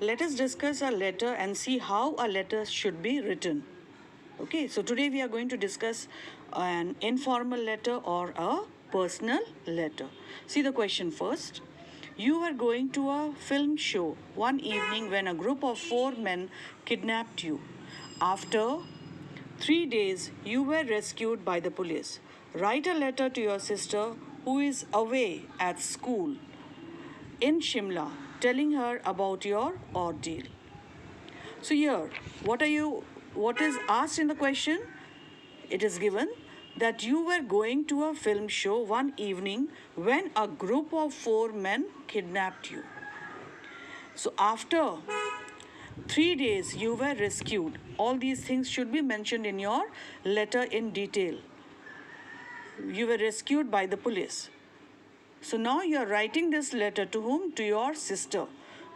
let us discuss a letter and see how a letter should be written. Okay, so today we are going to discuss an informal letter or a personal letter. See the question first. You were going to a film show one evening when a group of 4 men kidnapped you. After 3 days, you were rescued by the police. Write a letter to your sister who is away at school in Shimla, telling her about your ordeal. So here, what is asked in the question? It is given that you were going to a film show one evening when a group of 4 men kidnapped you. So after 3 days you were rescued. All these things should be mentioned in your letter in detail. You were rescued by the police. So now you are writing this letter to whom? To your sister,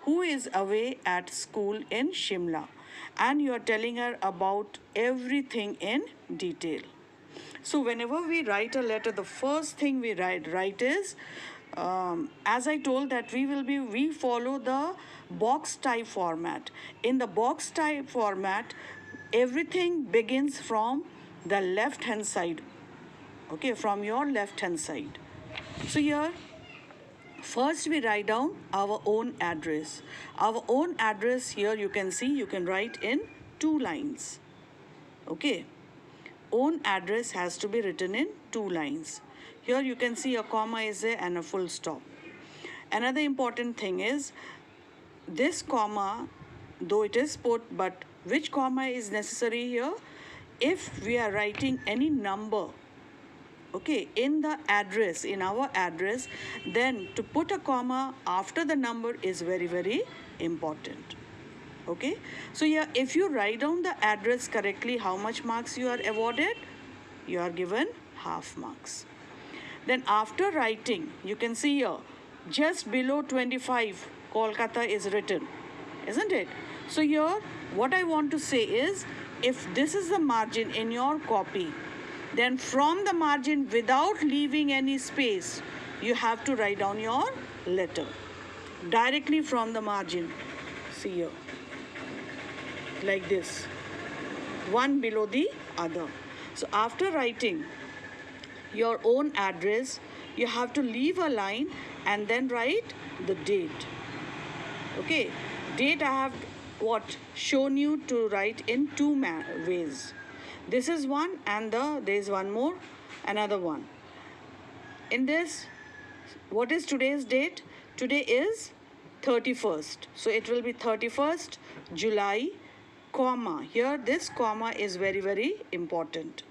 who is away at school in Shimla. And you are telling her about everything in detail. So whenever we write a letter, the first thing we write is, as I told that we follow the box type format. In the box type format, everything begins from the left hand side. Okay, from your left hand side. So here, first we write down our own address. Our own address here you can see, you can write in 2 lines. Okay. Own address has to be written in 2 lines. Here you can see a comma is there and a full stop. Another important thing is this comma, though it is put, but which comma is necessary here? If we are writing any number, okay, in the address, in our address, then to put a comma after the number is very, very important. Okay, so yeah, if you write down the address correctly, how much marks you are awarded? You are given half marks. Then after writing, you can see here, just below 25, Kolkata is written, isn't it? So here, what I want to say is, if this is the margin in your copy, then from the margin, without leaving any space, you have to write down your letter directly from the margin. See here, like this, one below the other. So after writing your own address, you have to leave a line and then write the date. Okay, date I have shown you to write in 2 ways. This is one, and there is one more, another one. In this, what is today's date? Today is 31st. So it will be 31st July, comma. Here this comma is very, very important.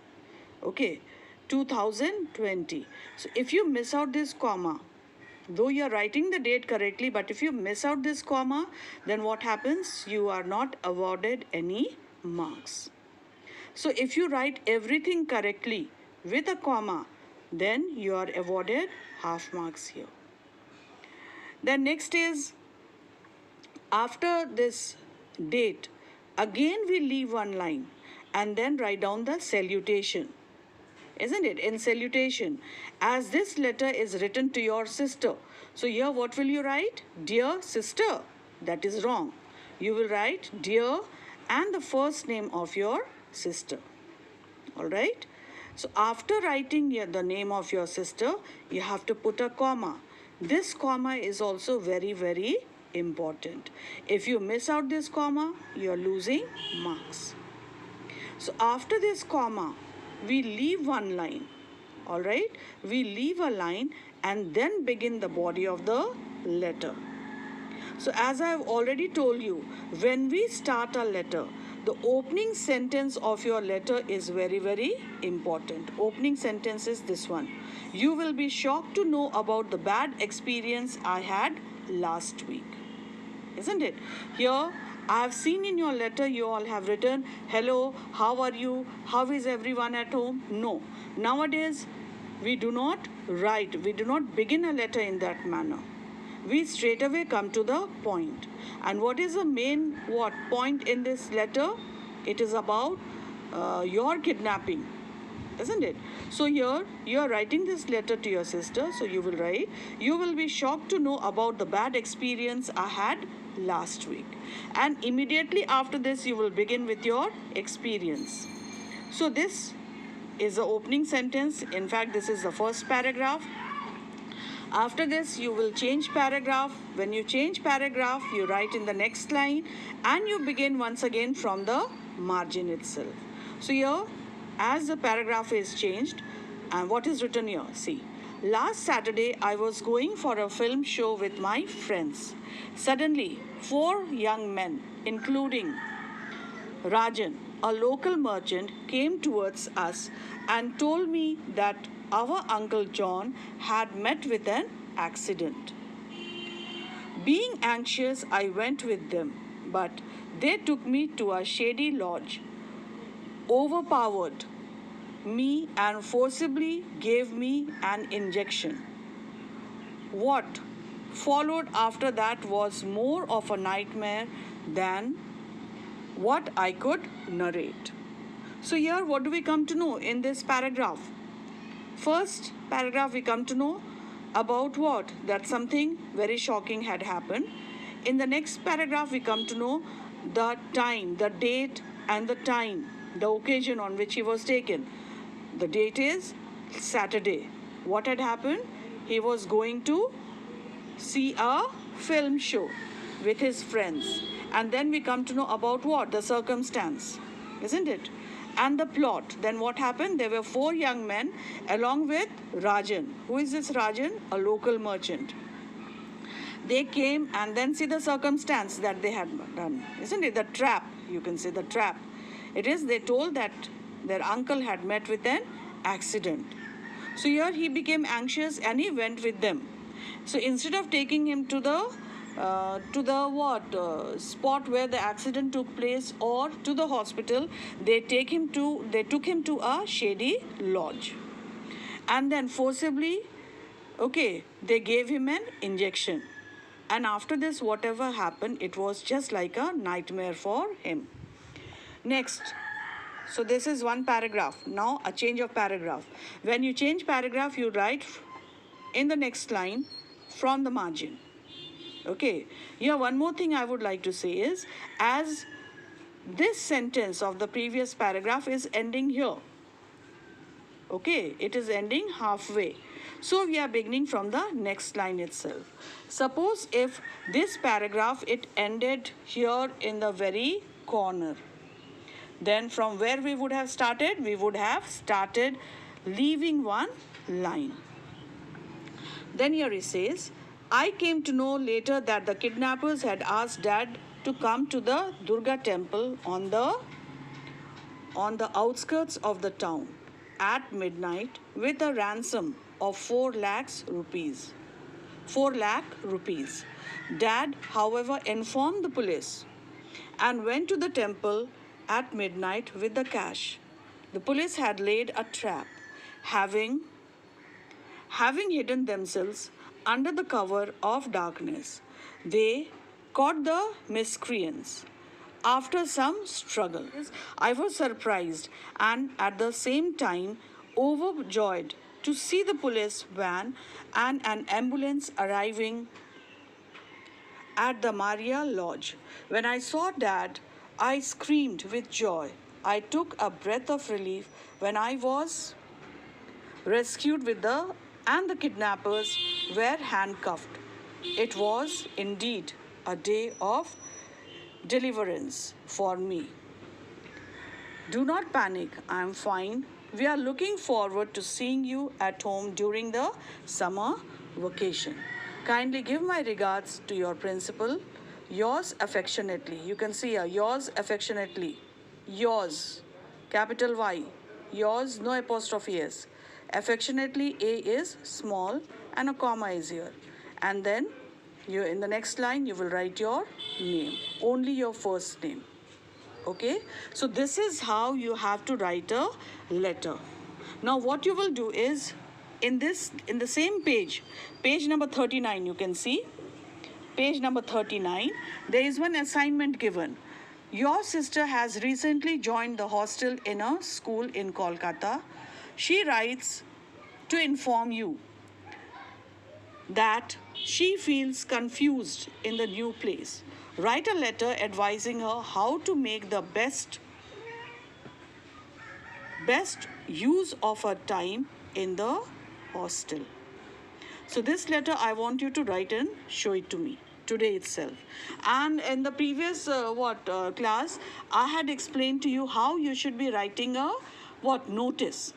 Okay, 2020. So if you miss out this comma, though you are writing the date correctly, but if you miss out this comma, then what happens? You are not awarded any marks. So if you write everything correctly with a comma, then you are awarded half marks here. Then next is, after this date, again we leave one line and then write down the salutation. Isn't it? In salutation, as this letter is written to your sister. So here what will you write? Dear sister. That is wrong. You will write dear and the first name of your sister. All right. So after writing here the name of your sister, you have to put a comma. This comma is also very, very important. If you miss out this comma, you are losing marks. So after this comma, we leave one line. All right. We leave a line and then begin the body of the letter. So as I have already told you, when we start a letter, the opening sentence of your letter is very, very important. Opening sentence is this one. You will be shocked to know about the bad experience I had last week. Isn't it? Here, I have seen in your letter you all have written, hello, how are you? How is everyone at home? No. Nowadays, we do not write, we do not begin a letter in that manner. We straight away come to the point. And what is the main point in this letter? It is about your kidnapping. isn't it? So here you are writing this letter to your sister. So you will write, you will be shocked to know about the bad experience I had last week. And immediately after this, you will begin with your experience. So this is the opening sentence. In fact, this is the first paragraph. After this, you will change paragraph. When you change paragraph, you write in the next line and you begin once again from the margin itself. So here, as the paragraph is changed, and what is written here? See, last Saturday, I was going for a film show with my friends. Suddenly, 4 young men, including Rajan, a local merchant, came towards us and told me that our Uncle John had met with an accident. Being anxious, I went with them, but they took me to a shady lodge, overpowered me, and forcibly gave me an injection. What followed after that was more of a nightmare than what I could narrate. So here, what do we come to know in this paragraph? First paragraph, we come to know about what? That something very shocking had happened. In the next paragraph, we come to know the time, the date and the time, the occasion on which he was taken. The date is Saturday. What had happened? He was going to see a film show with his friends. And then we come to know about what? The circumstance, isn't it? And the plot. Then what happened? There were 4 young men along with Rajan. Who is this Rajan? A local merchant. They came, and then see the circumstance that they had done, isn't it? The trap, you can say the trap. It is, they told that their uncle had met with an accident. So here he became anxious and he went with them. So instead of taking him to the spot where the accident took place or to the hospital, they took him to a shady lodge, and then forcibly, they gave him an injection. And after this, whatever happened, it was just like a nightmare for him. Next, so this is one paragraph. Now a change of paragraph. When you change paragraph, you write in the next line from the margin. Okay, here one more thing I would like to say is, as this sentence of the previous paragraph is ending here. Okay, it is ending halfway. So we are beginning from the next line itself. Suppose if this paragraph, it ended here in the very corner. Then from where we would have started? We would have started leaving one line. Then here it says, I came to know later that the kidnappers had asked Dad to come to the Durga temple on the outskirts of the town at midnight with a ransom of 4 lakh rupees. 4 lakh rupees. Dad, however, informed the police and went to the temple at midnight with the cash. The police had laid a trap, having hidden themselves under the cover of darkness. They caught the miscreants. After some struggle, I was surprised and at the same time overjoyed to see the police van and an ambulance arriving at the Maria Lodge. When I saw Dad, I screamed with joy. I took a breath of relief when I was rescued and the kidnappers were handcuffed. It was indeed a day of deliverance for me. Do not panic, I am fine. We are looking forward to seeing you at home during the summer vacation. Kindly give my regards to your principal. Yours affectionately. You can see here, yours affectionately. Yours, capital Y. Yours, no apostrophe S. Affectionately, A is small and a comma is here. And then you, in the next line, you will write your name, only your first name. Okay, so this is how you have to write a letter. Now what you will do is, in the same page number 39, you can see, page number 39, there is one assignment given. Your sister has recently joined the hostel in a school in Kolkata. She writes to inform you that she feels confused in the new place. Write a letter advising her how to make the best use of her time in the hostel. So this letter I want you to write and show it to me today itself. And in the previous class, I had explained to you how you should be writing a notice.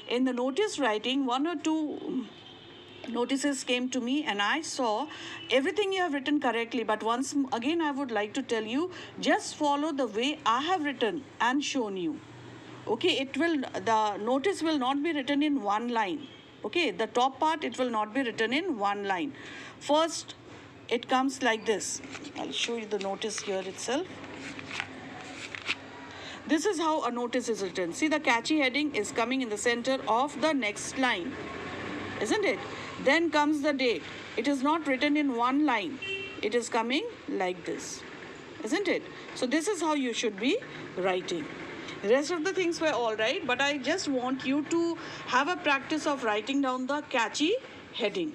In the notice writing, 1 or 2 notices came to me and I saw everything you have written correctly. But once again, I would like to tell you, just follow the way I have written and shown you. Okay, the notice will not be written in one line. Okay, the top part, it will not be written in one line. First, it comes like this. I'll show you the notice here itself. This is how a notice is written. See, the catchy heading is coming in the center of the next line, isn't it? Then comes the date. It is not written in one line. It is coming like this, isn't it? So this is how you should be writing. The rest of the things were all right, but I just want you to have a practice of writing down the catchy heading.